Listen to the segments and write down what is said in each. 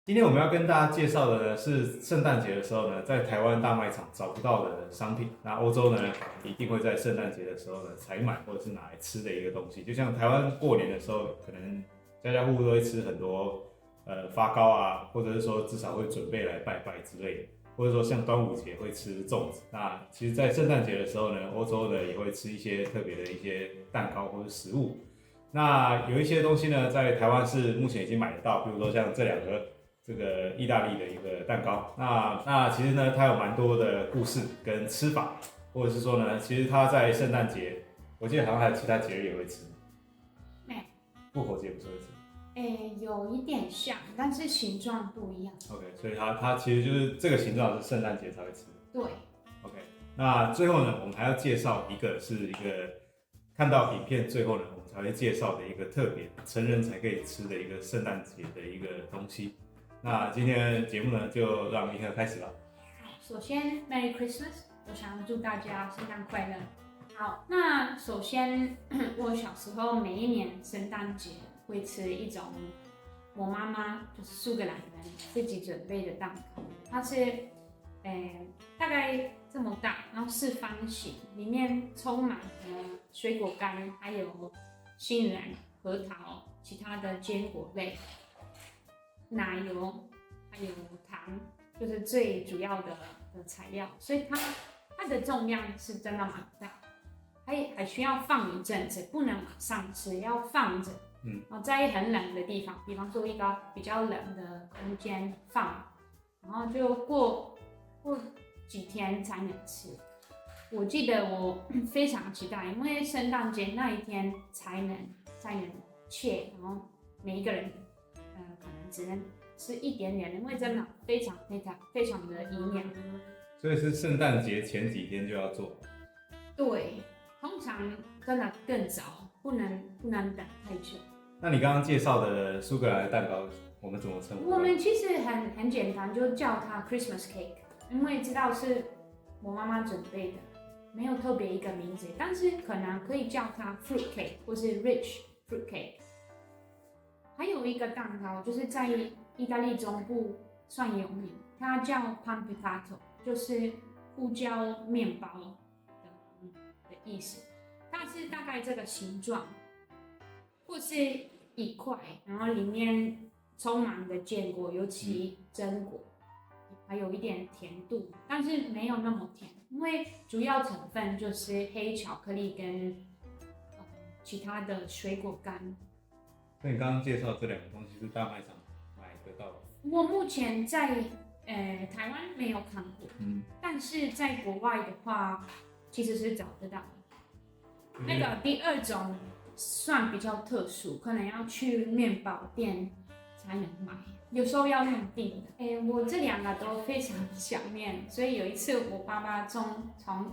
今天我们要跟大家介绍的呢是圣诞节的时候呢，在台湾大卖场找不到的商品。那欧洲呢，一定会在圣诞节的时候呢采买或者是拿来吃的一个东西。就像台湾过年的时候，可能家家户户都会吃很多发糕啊，或者是说至少会准备来拜拜之类的。或者说像端午节会吃粽子，那其实，在圣诞节的时候呢，欧洲的也会吃一些特别的一些蛋糕或者食物。那有一些东西呢，在台湾是目前已经买得到，比如说像这两个这个意大利的一个蛋糕。那其实呢，它有蛮多的故事跟吃法，或者是说呢，其实它在圣诞节，我记得好像还有其他节日也会吃，哎，复活节不是会吃。有一点像，但是形状不一样。OK，所以它其实就是这个形状是圣诞节才会吃。对，OK，那最后呢，我们还要介绍一个是一个看到影片最后呢，我们才会介绍的一个特别成人才可以吃的一个圣诞节的一个东西。那今天的节目呢，就让米克开始吧。首先 Merry Christmas，我想祝大家圣诞快乐。好，那首先我小时候每一年圣诞节会吃一种我妈妈就是苏格兰人自己准备的蛋糕，它是大概这么大，然后是方形，里面充满了水果干，还有杏仁、核桃、其他的坚果类。奶油还有糖，就是最主要的材料，所以它的重量是真的蛮大，还需要放一阵子，不能马上吃，要放着，然后在很冷的地方，比方说一个比较冷的空间放，然后就过几天才能吃。我记得我非常期待，因为圣诞节那一天才能切，然后每一个人可能只能吃一点点，因为真的非常的营养。所以是圣诞节前几天就要做。对，通常真的更早，不能等太久。那你刚刚介绍的苏格兰的蛋糕，我们怎么称呼？我们其实很简单，就叫它 Christmas cake， 因为知道是我妈妈准备的，没有特别一个名字，但是可能可以叫它 fruit cake 或是 rich fruit cake。还有一个蛋糕，就是在意大利中部算有名，它叫 pan pittato， 就是胡椒面包的意思。它是大概这个形状，或是一块，然后里面充满了坚果，尤其榛果，还有一点甜度，但是没有那么甜，因为主要成分就是黑巧克力跟其他的水果干。那你刚刚介绍这两个东西是大卖场买得到的？我目前在台湾没有看过，但是在国外的话，其实是找得到的。那个第二种算比较特殊，可能要去面包店才能买，有时候要用订的。我这两个都非常想念，所以有一次我爸爸从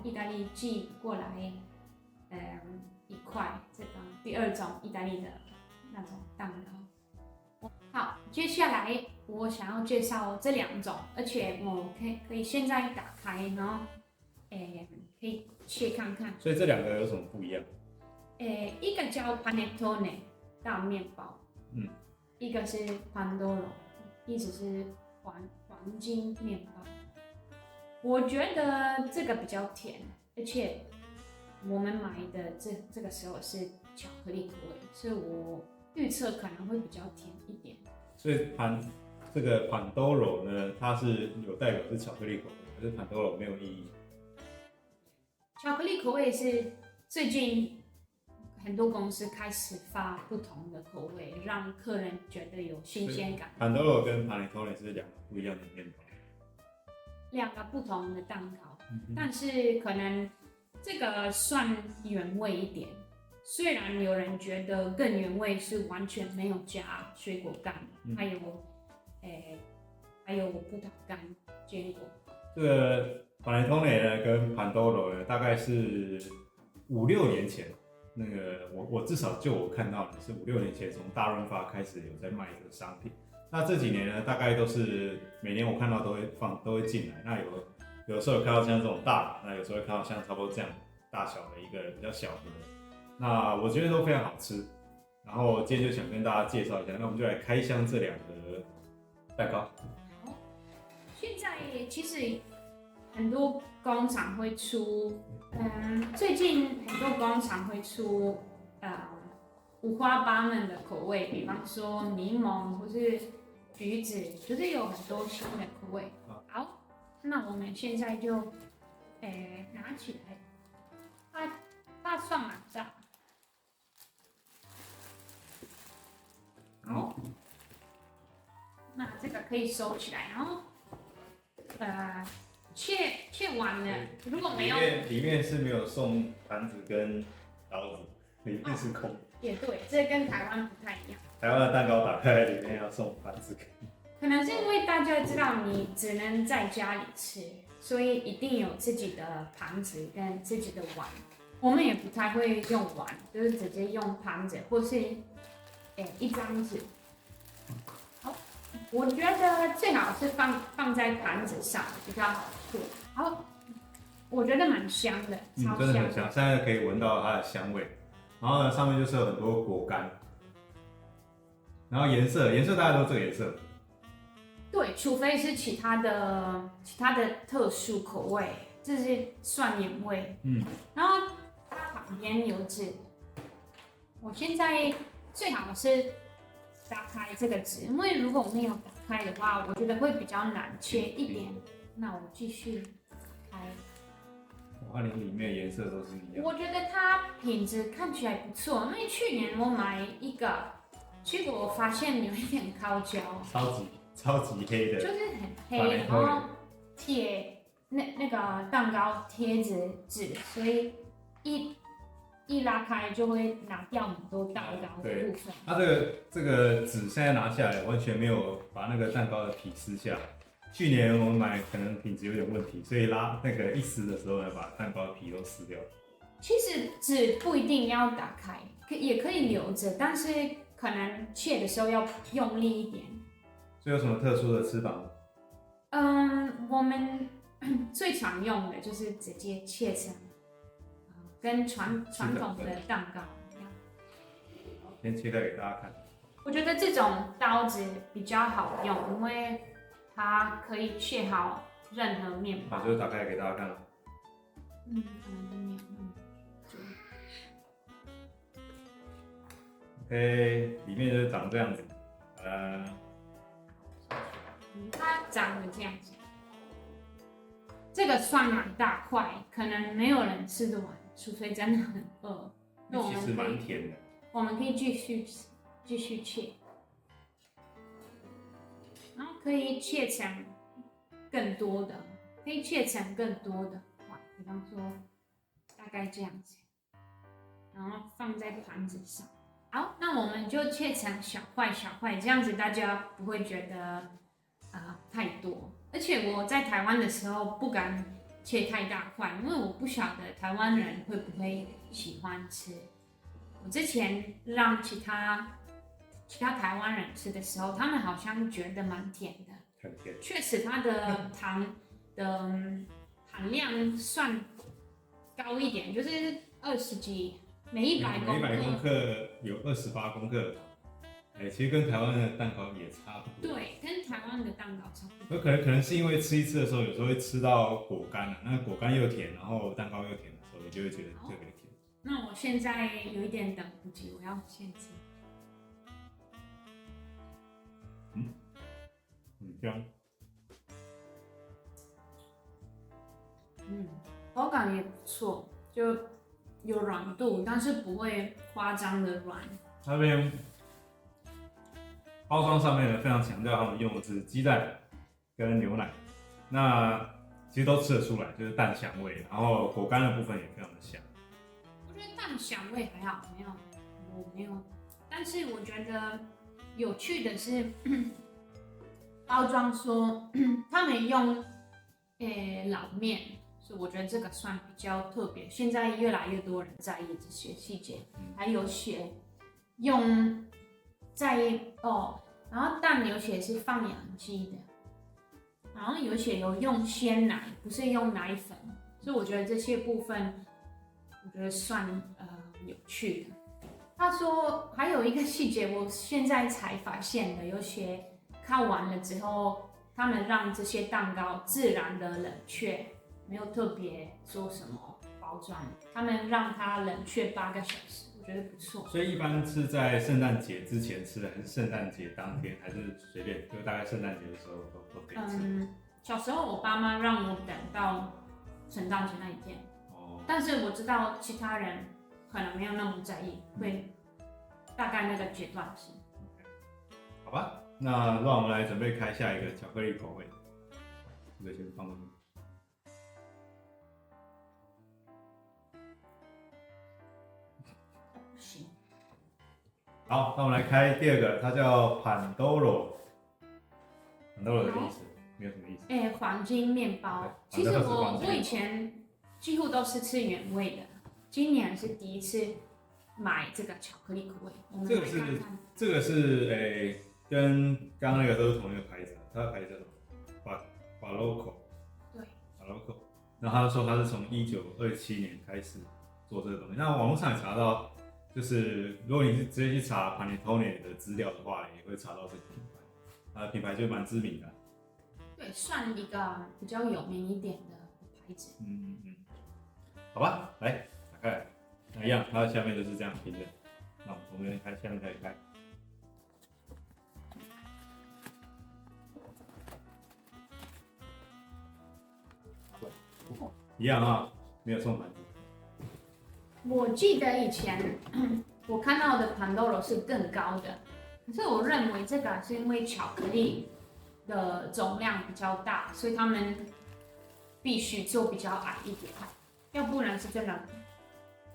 意大利寄过来，一块这个第二种意大利的那种蛋糕。好，接下来我想要介绍这两种，而且我可以现在打开，然后可以切看看。所以这两个有什么不一样？一个叫 panettone 大面包，一个是 pandoro， 意思是黄金面包。我觉得这个比较甜，而且我们买的这个时候是巧克力口味，所以我预测可能会比较甜一点。所以这个 Pandoro 呢，它是有代表是巧克力口味，可是 Pandoro 没有意义。巧克力口味是最近很多公司开始发不同的口味，让客人觉得有新鲜感。Pandoro 跟 Panettone 是两个不一样的面包，两个不同的蛋糕，但是可能这个算原味一点。虽然有人觉得更原味是完全没有加水果干，还有葡萄干、坚果。这个 Panettone 呢跟 Pandoro 呢，大概是5、6年前，那个我至少就我看到的是5、6年前从大润发开始有在卖这个商品。那这几年呢，大概都是每年我看到都会进来。那有的时候有看到像这种大的，那有时候会看到像差不多这样大小的一个比较小的。那我觉得都非常好吃。然后今天就想跟大家介绍一下，那我们就来开箱这两个蛋糕。好，现在其实很多工厂会出，最近很多工厂会出，五花八门的口味，比方说柠檬或是橘子，就是有很多新的口味。好，那我们现在就，拿起来，它算蛮大。好，那这个可以收起来，然后，切完了，如果没有，里面是没有送盘子跟刀子，里面是空。也对，这跟台湾不太一样。台湾的蛋糕打开里面要送盘子跟。可能是因为大家知道你只能在家里吃，所以一定有自己的盘子跟自己的碗。我们也不太会用碗，就是直接用盘子或是，一张纸。好，我觉得最好是放在盘子上比较好做。好，我觉得蛮香的，超真的香很香，现在可以闻到它的香味。然后呢，上面就是有很多果干，然后颜色大家都这个颜色。对，除非是其他的特殊口味，这是蒜盐味。然后它旁边有纸，我现在最好是打开这个纸，因为如果没有打开的话，我觉得会比较难切一点。那我继续打开。哇，连里面颜色都是一样。我觉得它品质看起来不错，因为去年我买一个，结果我发现有一点烤焦，超级黑的，就是很黑，然后贴那个蛋糕贴纸，所以一拉开就会拿掉很多蛋糕的部分。它这个纸现在拿下来，完全没有把那个蛋糕的皮撕下来。去年我们买可能品质有点问题，所以一撕的时候呢，把蛋糕的皮都撕掉。其实纸不一定要打开，也可以留着，但是可能切的时候要用力一点。所以有什么特殊的吃法吗？我们最常用的就是直接切成，跟传统的蛋糕一样。先切开给大家看。我觉得这种刀子比较好用，因为它可以切好任何面包。好，就打开给大家看了。可能是面。OK， 里面就是长这样子。它长得这样子。这个算蛮大块，可能没有人吃得完，除非真的很饿。那其实蛮甜的。我们可以继续切，然后可以切成更多的块，比方说大概这样子，然后放在盘子上。好，那我们就切成小块，这样子大家不会觉得太多。而且我在台湾的时候不敢切太大块，因为我不晓得台湾人会不会喜欢吃。我之前让其他台湾人吃的时候，他们好像觉得蛮甜的。很甜。确实，它的糖的含量算高一点，就是20几，每100公克有28公克的糖。其实跟台湾的蛋糕也差不多。对，跟台湾的蛋糕差不多。可能是因为吃一次的时候，有时候会吃到果干啊，那果干又甜，然后蛋糕又甜的时候，你就会觉得特别甜。那我现在有一点等不及，我要先吃。很香。口感也不错，就有软度，但是不会夸张的软。那边包装上面呢，非常强调他们用的是鸡蛋跟牛奶，那其实都吃得出来，就是蛋香味，然后果干的部分也非常的香。我觉得蛋香味还好，我没有，但是我觉得有趣的是，包装说他们用老面，所以我觉得这个算比较特别。现在越来越多人在意这些细节，还有写用然后蛋有写是放养鸡的，然后有写有用鲜奶，不是用奶粉，所以我觉得这些部分，我觉得算有趣的。他说还有一个细节，我现在才发现的，有写烤完了之后，他们让这些蛋糕自然的冷却，没有特别做什么包装，他们让它冷却8个小时，我觉得不错。所以一般是在圣诞节之前吃，还是圣诞节当天，还是随便？就大概圣诞节的时候都可以吃。小时候我爸妈让我等到圣诞节那一天，但是我知道其他人可能没有那么在意，会大概那个阶段性。好吧，那让我们来准备开下一个巧克力口味，这个先放进去。行。好，那我们来开第2个，它叫 Pandoro。Pandoro 的意思没有什么意思。黄金面包。其实我以前几乎都是吃原味的，今年是第一次买这个巧克力口味。我们来看看。这个是跟刚刚那个都是同一个牌子，它的牌子叫什么？Barocco。对。Barocco。然后他说他是从1927年开始做这个东西。那网络上也查到，就是如果你是直接去查 Panettone 的资料的话，也会查到这个品牌。它的品牌就蛮知名的。对，算一个比较有名一点的牌子。好吧，来打开来，那一样，它的下面就是这样平的。那我们从这边开，下面开始开。一样啊，没有送盘子。我记得以前我看到的 Pandoro 是更高的，可是我认为这个是因为巧克力的总量比较大，所以他们必须做比较矮一点，要不然是真的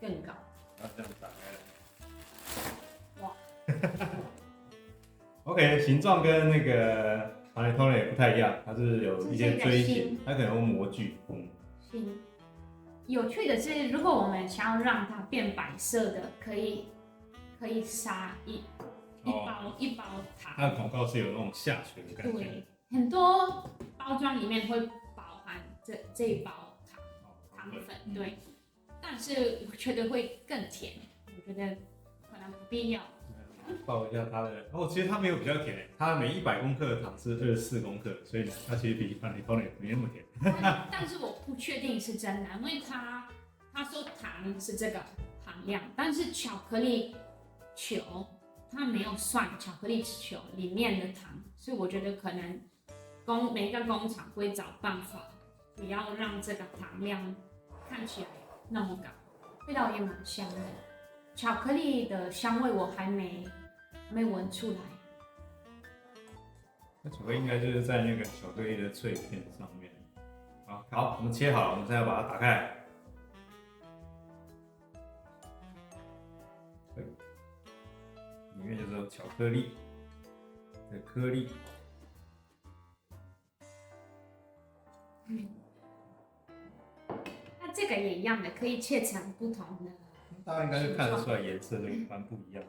更高。然后这样打开了。哇OK， 形状跟那个 Panettone 也不太一样，它是有一些锥形，它可能用模具。行。有趣的是，如果我们想要让它变白色的，可以撒一包糖。它的广告是有那种下垂的感觉。对，很多包装里面会包含这一包糖粉，对。但是我觉得会更甜，我觉得可能不必要。报一下它的，其实它没有比较甜诶，它每100公克的糖是24公克，所以它其实比 Panettone 没那么甜。但是我不确定是真的，因为他说糖是这个含量，但是巧克力球它没有算巧克力球里面的糖，所以我觉得可能每一个工厂会找办法，不要让这个糖量看起来那么高，味道也蛮香的。巧克力的香味我还没闻出来。那巧克力应该就是在那个巧克力的脆片上面。好，我们切好了，我们现在把它打开来。里面就是有巧克力的颗粒。那这个也一样的，可以切成不同的。大家应该就看得出来颜色就蛮不一样。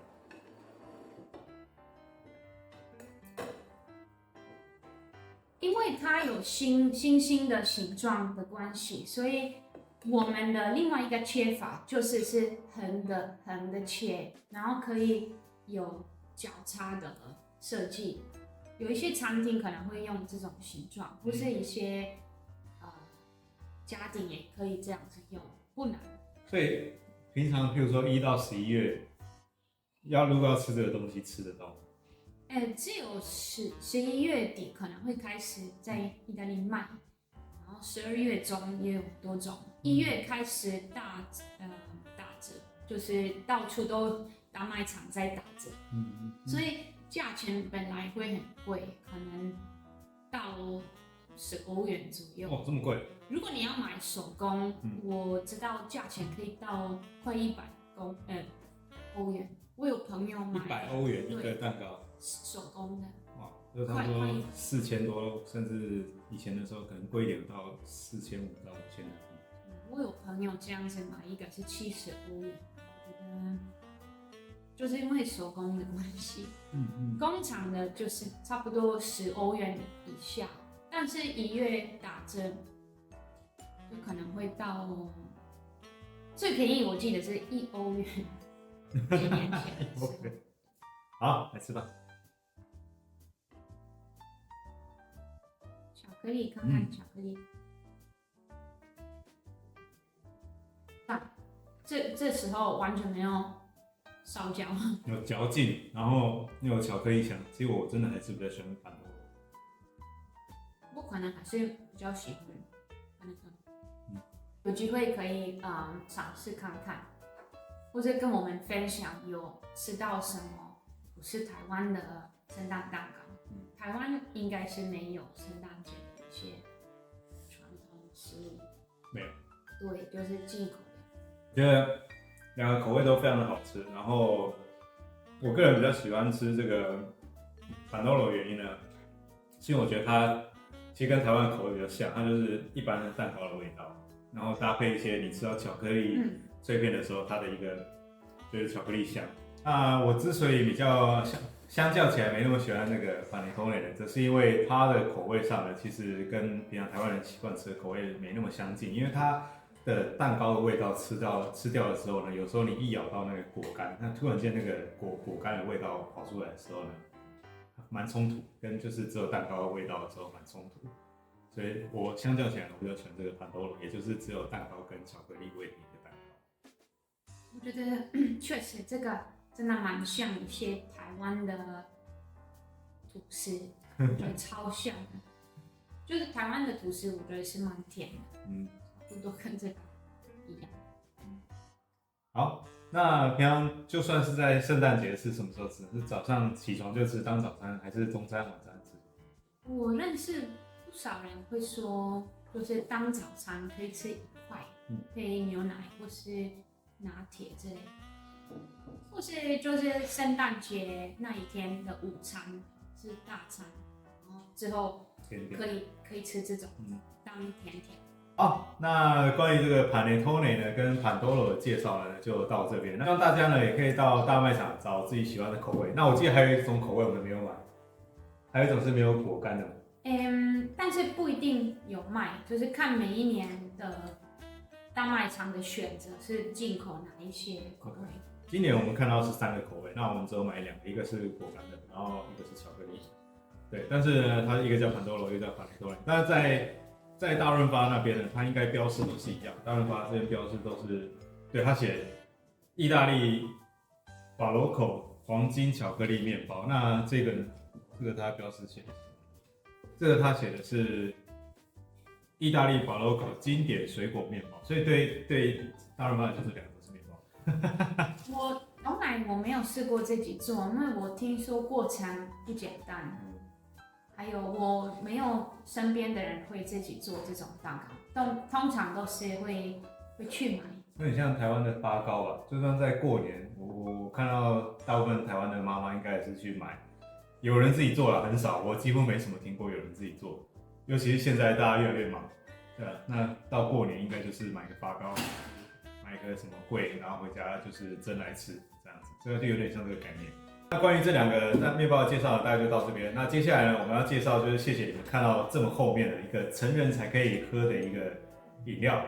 因为它有星星的形状的关系，所以我们的另外一个切法是横的切，然后可以有交叉的设计。有一些餐厅可能会用这种形状，或是一些家庭也可以这样子用，不难。所以平常譬如说1到11月，如果要吃这个东西，吃得到吗？只有11月底可能会开始在意大利卖，然后12月中也有很多种，1月开始打折，就是到处都大卖场在打折，所以价钱本来会很贵，可能到10欧元左右。哦，这么贵！如果你要买手工，我知道价钱可以到快100欧元。我有朋友买100欧元一个蛋糕，手工的。哇，就差不多4000多，甚至以前的时候可能贵一点到4500到5000的。我有朋友这样子买一个是70欧元，我觉得就是因为手工的关系，工厂的就是差不多10欧元以下，但是1月打折就可能会到最便宜，我记得是1欧元。几年前。好，来吃吧。克力，看看巧克力。这时候完全没有烧焦，有嚼劲，然后又有巧克力香。其实我真的还是比较喜欢潘多罗。我可能还是比较喜欢那个。有机会可以尝试看看，或者跟我们分享有吃到什么不是台湾的圣诞蛋糕。台湾应该是没有圣诞节的一些传统食物，没有。对，就是进口的。觉得两个口味都非常的好吃，然后我个人比较喜欢吃这个潘多罗的原因呢，是因为我觉得它其实跟台湾的口味比较像，它就是一般的蛋糕的味道，然后搭配一些你吃到巧克力碎片的时候，它的一个就是巧克力香。那我之所以比较相较起来没那么喜欢那个panettone呢，则是因为它的口味上呢，其实跟平常台湾人习惯吃的口味没那么相近，因为它的蛋糕的味道吃掉的时候呢，有时候你一咬到那个果干，那突然间那个果干的味道跑出来的时候呢，蛮冲突，跟就是只有蛋糕的味道的时候蛮冲突。所以我相较起来，我比较喜欢这个潘多罗，也就是只有蛋糕跟巧克力味的一个蛋糕。我觉得确实这个真的蛮像一些台湾的吐司，我觉得超像的。就是台湾的吐司，我觉得是蛮甜的，都跟这个一样。好，那平常就算是在圣诞节是什么时候吃？是早上起床就吃当早餐，还是中餐晚餐吃？我认识不少人会说，就是当早餐可以吃一块，配牛奶或是拿铁之类的，或是就是圣诞节那一天的午餐是大餐，然后之后可以吃这种当甜点。那关于这个 panettone 呢跟 pandoro 的介绍呢，就到这边。那让大家呢也可以到大卖场找自己喜欢的口味。那我记得还有一种口味我们没有买，还有一种是没有果干的。但是不一定有卖，就是看每一年的大卖场的选择是进口哪一些口味。今年我们看到是3个口味，那我们只有买2个，一个是果干的，然后一个是巧克力。对，但是呢，它一个叫 pandoro， 一个叫 panettone。那在大润发那边呢，它应该标示都是一样。大润发这边标示都是，对，它写意大利巴洛口黄金巧克力面包。那这个呢，这个它标示写的，这个它写的是意大利巴洛口经典水果面包。所以对大润发就是2个都是面包。我从来没有试过自己做，因为我听说过程不简单。还有我没有身边的人会自己做这种蛋糕，通常都是会去买。有点像台湾的发糕吧，就算在过年，我看到大部分台湾的妈妈应该也是去买，有人自己做了很少，我几乎没什么听过有人自己做，尤其是现在大家越来越忙，对吧？那到过年应该就是买个发糕，买一个什么粿，然后回家就是蒸来吃，这样子，这个就有点像这个概念。那关于这2个面包的介绍，大概就到这边。那接下来呢，我们要介绍就是谢谢你们看到这么后面的一个成人才可以喝的一个饮料，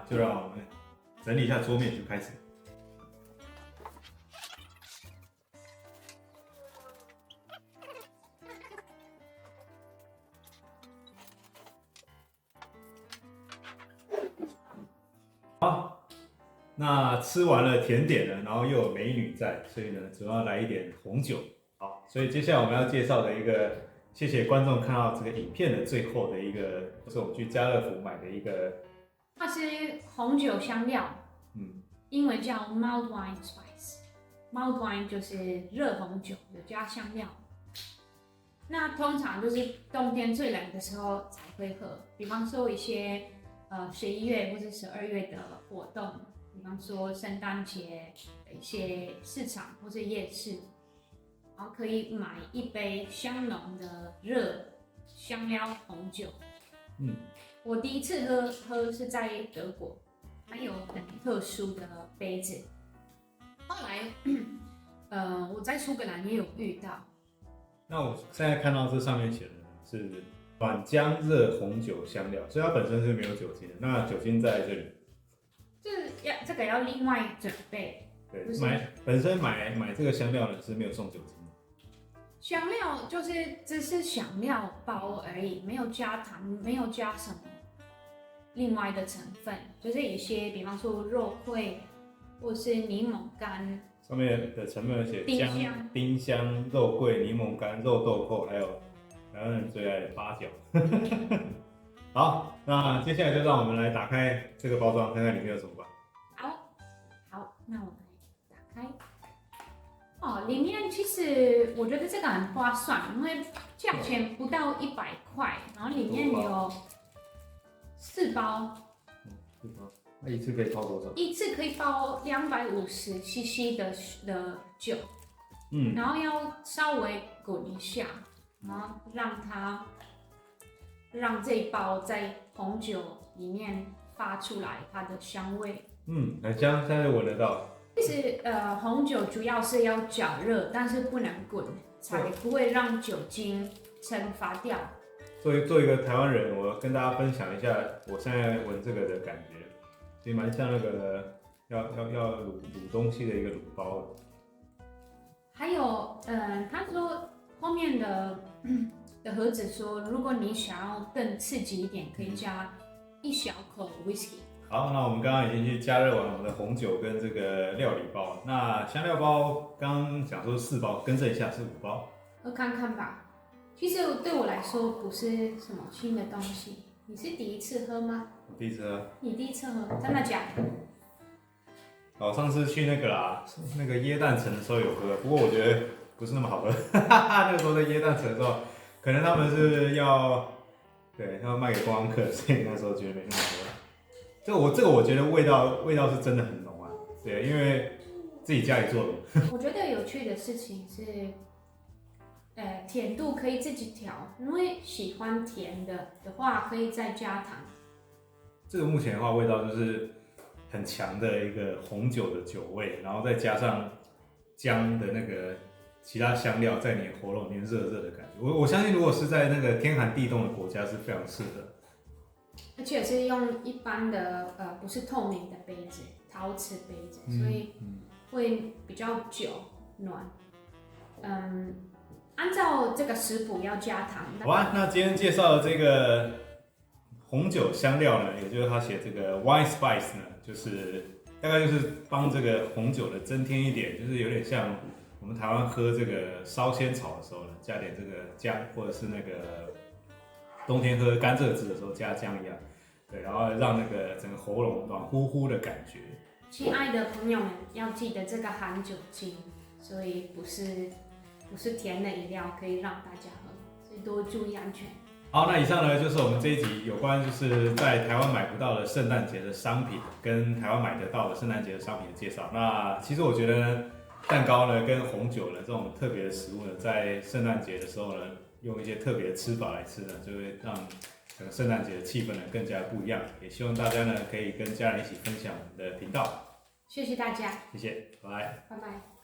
就让我们整理一下桌面就开始。好。那吃完了甜点呢，然后又有美女在，所以呢，主要来一点红酒。好，所以接下来我们要介绍的一个，谢谢观众看到这个影片的最后的一个，就是我们去家乐福买的一个，它是红酒香料，英文叫 mulled wine spice。mulled wine 就是热红酒，有加香料。那通常就是冬天最冷的时候才会喝，比方说一些11月或是12月的活动。比方说圣诞节的一些市场或是夜市，然后可以买一杯香浓的热香料红酒。我第一次喝是在德国，它有很特殊的杯子。后来，我在苏格兰也有遇到。那我现在看到这上面写的是暖浆热红酒香料，所以它本身是没有酒精的。那酒精在这里。这个要另外准备。对，本身买这个香料呢是没有送酒精的。香料就是只是香料包而已，没有加糖，没有加什么另外的成分，就是一些比方说肉桂或是柠檬干。上面的成分有写丁香、丁香、肉桂、柠檬干、肉豆蔻，还有台湾人最爱的八角。好，那接下来就让我们来打开这个包装，看看里面有什么吧。好，那我们来打开。哦，里面其实我觉得这个很划算，因为价钱不到100块，然后里面有4包，那一次可以泡多少？一次可以包250cc 的酒，嗯，然后要稍微滚一下，然后让这一包在红酒里面发出来它的香味。很香，现在就闻得到。其实红酒主要是要搅热，但是不能滚，才不会让酒精蒸发掉。做一个台湾人，我跟大家分享一下我现在闻这个的感觉，其实蛮像那个要卤东西的一个卤包。还有，他说后面的盒子说，如果你想要更刺激一点，可以加1小口 whisky。好，那我们刚刚已经去加热完我们的红酒跟这个料理包，那香料包刚刚讲说4包，更正一下是5包。喝看看吧。其实对我来说不是什么新的东西。你是第一次喝吗？我第一次喝。你第一次喝，真的假的？我上次去那个啦，那个耶诞城的时候有喝，不过我觉得不是那么好喝。那个时候在耶诞城的时候，可能他们是要卖给观光客，所以那时候觉得没那么好喝。这个我觉得味道是真的很浓啊，对，因为自己家里做的。我觉得有趣的事情是，甜度可以自己调，因为喜欢甜的话可以再加糖。这个目前的话，味道就是很强的一个红酒的酒味，然后再加上姜的那个其他香料在你喉咙里面热热的感觉。我相信，如果是在那个天寒地冻的国家是非常适合。而且是用一般的不是透明的杯子，陶瓷杯子，所以会比较久暖。按照这个食谱要加糖。好啊，那今天介绍的这个红酒香料呢，也就是他写这个 wine spice 呢，就是大概就是帮这个红酒的增添一点，就是有点像我们台湾喝这个烧仙草的时候呢，加点这个姜，或者是那个冬天喝甘蔗汁的时候加姜一样，对，然后让那个整个喉咙暖乎乎的感觉。亲爱的朋友们，要记得这个含酒精，所以不是甜的饮料，可以让大家喝，所以多注意安全。好，那以上呢就是我们这一集有关就是在台湾买不到的圣诞节的商品，跟台湾买得到的圣诞节的商品的介绍。那其实我觉得呢，蛋糕呢跟红酒呢这种特别的食物呢，在圣诞节的时候呢，用一些特别的吃法来吃呢，就会让整个圣诞节的气氛呢更加不一样。也希望大家呢可以跟家人一起分享我们的频道。谢谢大家，谢谢，拜拜。拜拜。